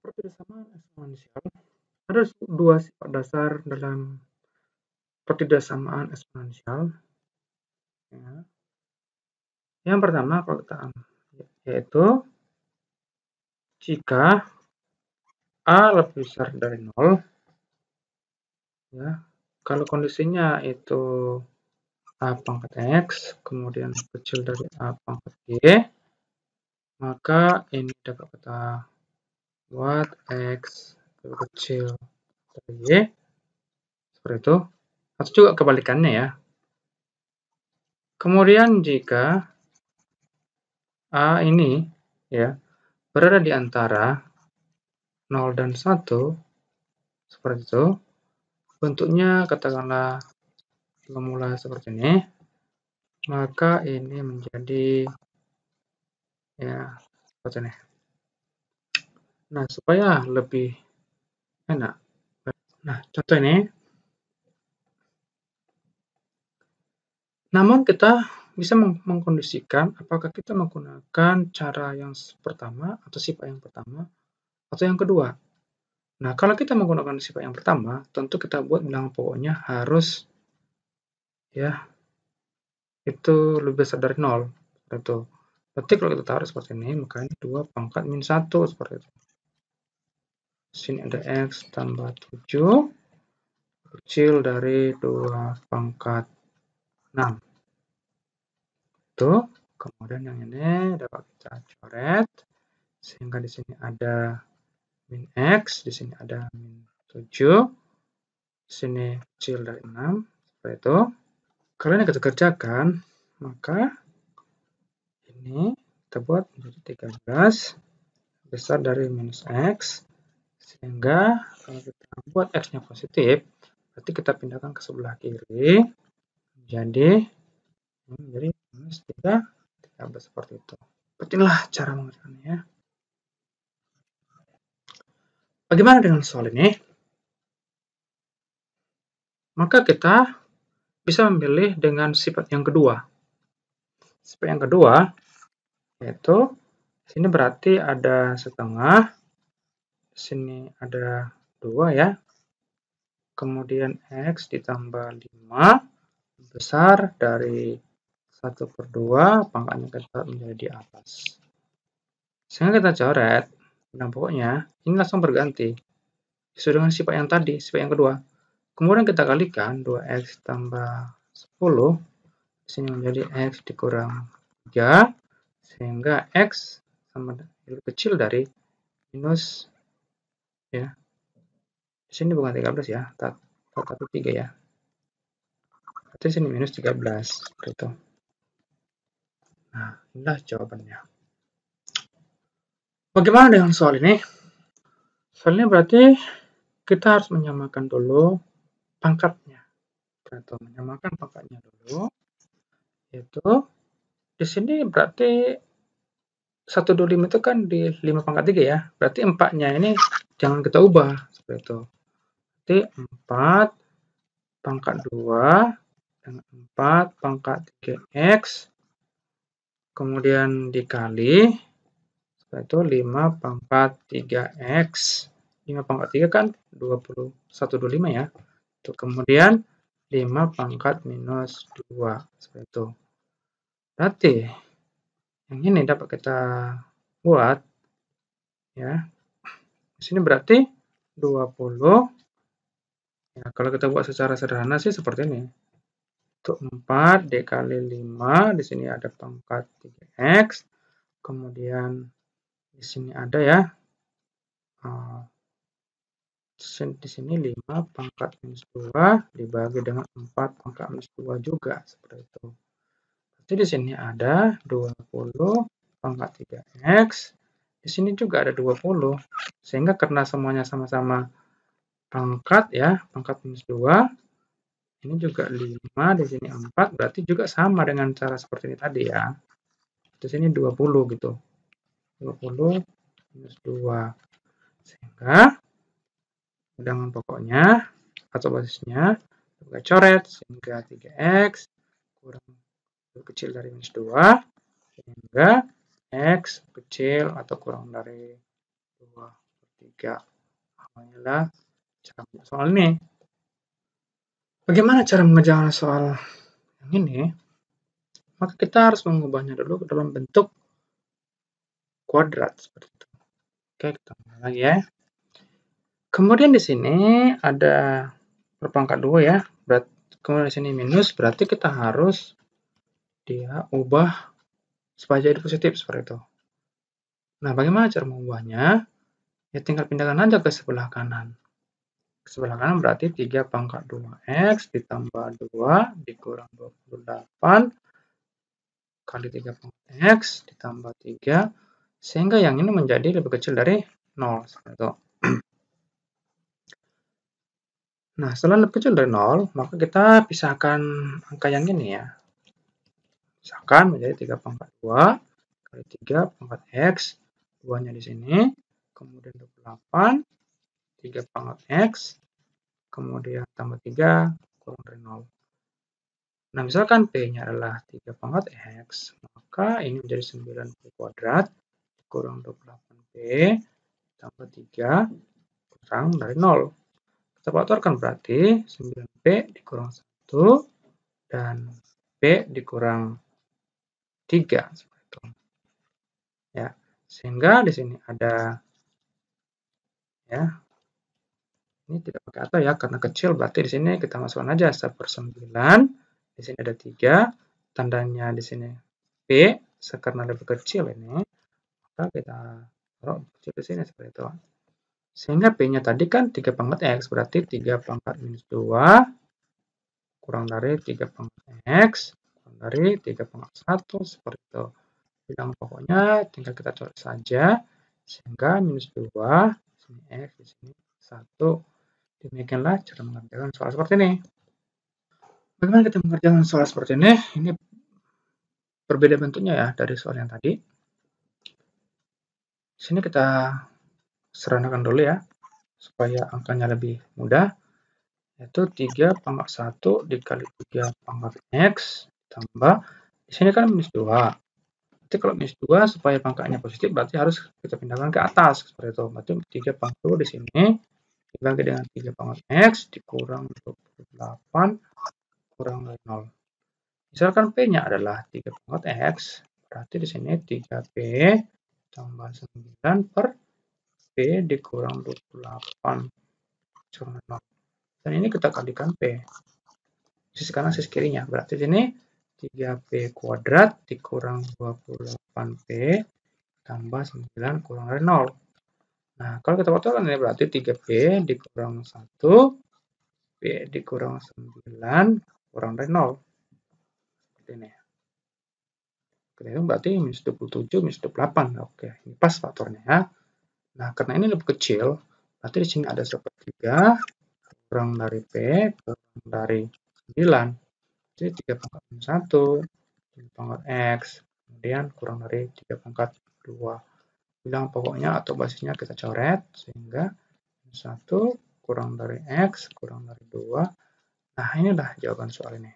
Pertidasamaan eksponensial. Ada dua sifat dasar dalam pertidasamaan eksponensial. Ya. Yang pertama, kalau kita yaitu jika A lebih besar dari 0, ya, kalau kondisinya itu A pangkat X, kemudian kecil dari A pangkat Y, maka ini dapat kita buat X lebih kecil dari Y, seperti itu. Atau juga kebalikannya ya. Kemudian jika A ini ya berada di antara 0 dan 1, seperti itu, bentuknya katakanlah memulai seperti ini, maka ini menjadi ya seperti ini. Nah, supaya lebih enak. Nah, contoh ini. Namun kita bisa mengkondisikan apakah kita menggunakan cara yang pertama atau sifat yang pertama atau yang kedua. Nah, kalau kita menggunakan sifat yang pertama, tentu kita buat bilangan pokoknya harus ya itu lebih besar dari 0. Itu. Berarti kalau kita taruh seperti ini, maka ini 2 pangkat min 1 seperti itu. Sini ada X tambah 7 kecil dari 2 pangkat 6. Itu. Kemudian yang ini dapat kita coret sehingga di sini ada min X, di sini ada min 7, di sini kecil dari 6, seperti itu. Kalau ini kita kerjakan, maka ini kita buat menjadi 13 besar dari minus X, sehingga kalau kita buat X-nya positif, berarti kita pindahkan ke sebelah kiri, menjadi minus 13 seperti itu. Beginilah cara mengerjakannya ya. Bagaimana dengan soal ini? Maka kita bisa memilih dengan sifat yang kedua. Sifat yang kedua yaitu sini berarti ada setengah, sini ada 2 ya. Kemudian X ditambah 5 besar dari 1/2 pangkatnya kita menjadi di atas. Sehingga kita coret, nah pokoknya ini langsung berganti. Sesuai dengan sifat yang tadi, sifat yang kedua. Kemudian kita kalikan 2X tambah 10, sini menjadi X dikurang 3, sehingga X sama lebih kecil dari minus ya. Di sini bukan 13 ya, tapi 3 ya. Berarti sini minus 13 seperti itu. Nah, inilah jawabannya. Bagaimana dengan soal ini? Soal ini berarti kita harus menyamakan dulu pangkatnya. Atau menyamakan pangkatnya dulu. Yaitu di sini berarti 125 itu kan di 5 pangkat 3 ya. Berarti 4-nya ini jangan kita ubah seperti itu. Berarti 4 pangkat 2 dengan 4 pangkat 3X kemudian dikali itu 5 pangkat 3X. 5 pangkat 3 kan 125 ya. Itu kemudian 5 pangkat minus 2. Seperti itu. Berarti yang ini dapat kita buat ya. Di sini berarti 20. Ya, kalau kita buat secara sederhana sih seperti ini. Itu 4 dikali 5, di sini ada pangkat 3X. Kemudian di sini ada ya di sini 5 pangkat minus 2 dibagi dengan 4 pangkat minus 2 juga seperti itu. Jadi di sini ada 20 pangkat 3X. Di sini juga ada 20. Sehingga karena semuanya sama-sama pangkat ya, pangkat minus 2. Ini juga 5, di sini 4, berarti juga sama dengan cara seperti ini tadi ya. Di sini 20 gitu. 20 minus 2. Sehingga bilangan pokoknya atau basisnya kita coret sehingga 3X kurang lebih kecil dari minus 2 sehingga X kecil atau kurang dari 2. 3. Inilah cara mengerjakan soal ini. Bagaimana cara mengerjakan soal yang ini? Maka kita harus mengubahnya dulu ke dalam bentuk kuadrat seperti itu. Oke, kita mulai lagi ya. Kemudian di sini ada berpangkat 2 ya. Kemudian di sini minus, berarti kita harus dia ubah supaya jadi positif seperti itu. Nah, bagaimana cara mengubahnya? Ya tinggal pindahkan aja ke sebelah kanan. Ke sebelah kanan berarti 3 pangkat 2x ditambah 2 dikurang 28 kali 3 pangkat x ditambah 3, sehingga yang ini menjadi lebih kecil dari 0. Seperti itu. Nah, setelah lebih kecil dari 0, maka kita pisahkan angka yang ini ya. Pisahkan menjadi 3 pangkat 2 kali 3 pangkat x, 2-nya di sini, kemudian 28, 3 pangkat x, kemudian tambah 3, kurang dari 0. Nah, misalkan P-nya adalah 3 pangkat x, maka ini menjadi 9P kuadrat, kurang 28P, tambah 3, kurang dari 0. Kita faktorkan berarti 9P dikurang 1, dan P dikurang 3. Seperti itu. Ya, sehingga di sini ada, ya, ini tidak pakai atau ya, karena kecil berarti di sini kita masukkan aja 1/9. Di sini ada 3, tandanya di sini P, karena lebih kecil ini, maka kita taruh kecil di sini seperti itu. Sehingga P-nya tadi kan 3 pangkat X, berarti 3 pangkat minus 2, kurang dari 3 pangkat X, kurang dari 3 pangkat 1, seperti itu. Bilang pokoknya tinggal kita coret saja, sehingga minus 2, di sini X, di sini 1. Demikianlah cara mengerjakan soal seperti ini. Bagaimana kita mengerjakan soal seperti ini? Ini berbeda bentuknya ya dari soal yang tadi. Di sini kita sederhanakan dulu ya, supaya angkanya lebih mudah, yaitu 3 pangkat 1 dikali 3 pangkat X tambah, di sini kan minus 2. Berarti kalau minus 2 supaya pangkatnya positif berarti harus kita pindahkan ke atas, seperti itu. Berarti 3 pangkat 2 di sini dibagi dengan 3 pangkat X dikurang 28 kurang dari 0. Misalkan P-nya adalah 3 pangkat X, berarti di sini 3P tambah 9 per P dikurang 28 kurang 0. Dan ini kita kalikan P. Sisi kanan sisi kirinya. Berarti di sini 3P kuadrat dikurang 28P tambah 9 kurang dari 0. Nah, kalau kita faktorkan ini berarti 3P dikurang 1, P dikurang 9 kurang dari 0. Seperti ini. Itu berarti minus 27, minus 28. Oke, ini pas faktornya ya. Nah, karena ini lebih kecil, berarti di sini ada 1/3 kurang dari P kurang dari 9. Jadi 3 pangkat 1, 3 pangkat X, kemudian kurang dari 3 pangkat 2. Bilang pokoknya atau basisnya kita coret, sehingga 1 kurang dari X kurang dari 2. Nah, inilah jawaban soal ini.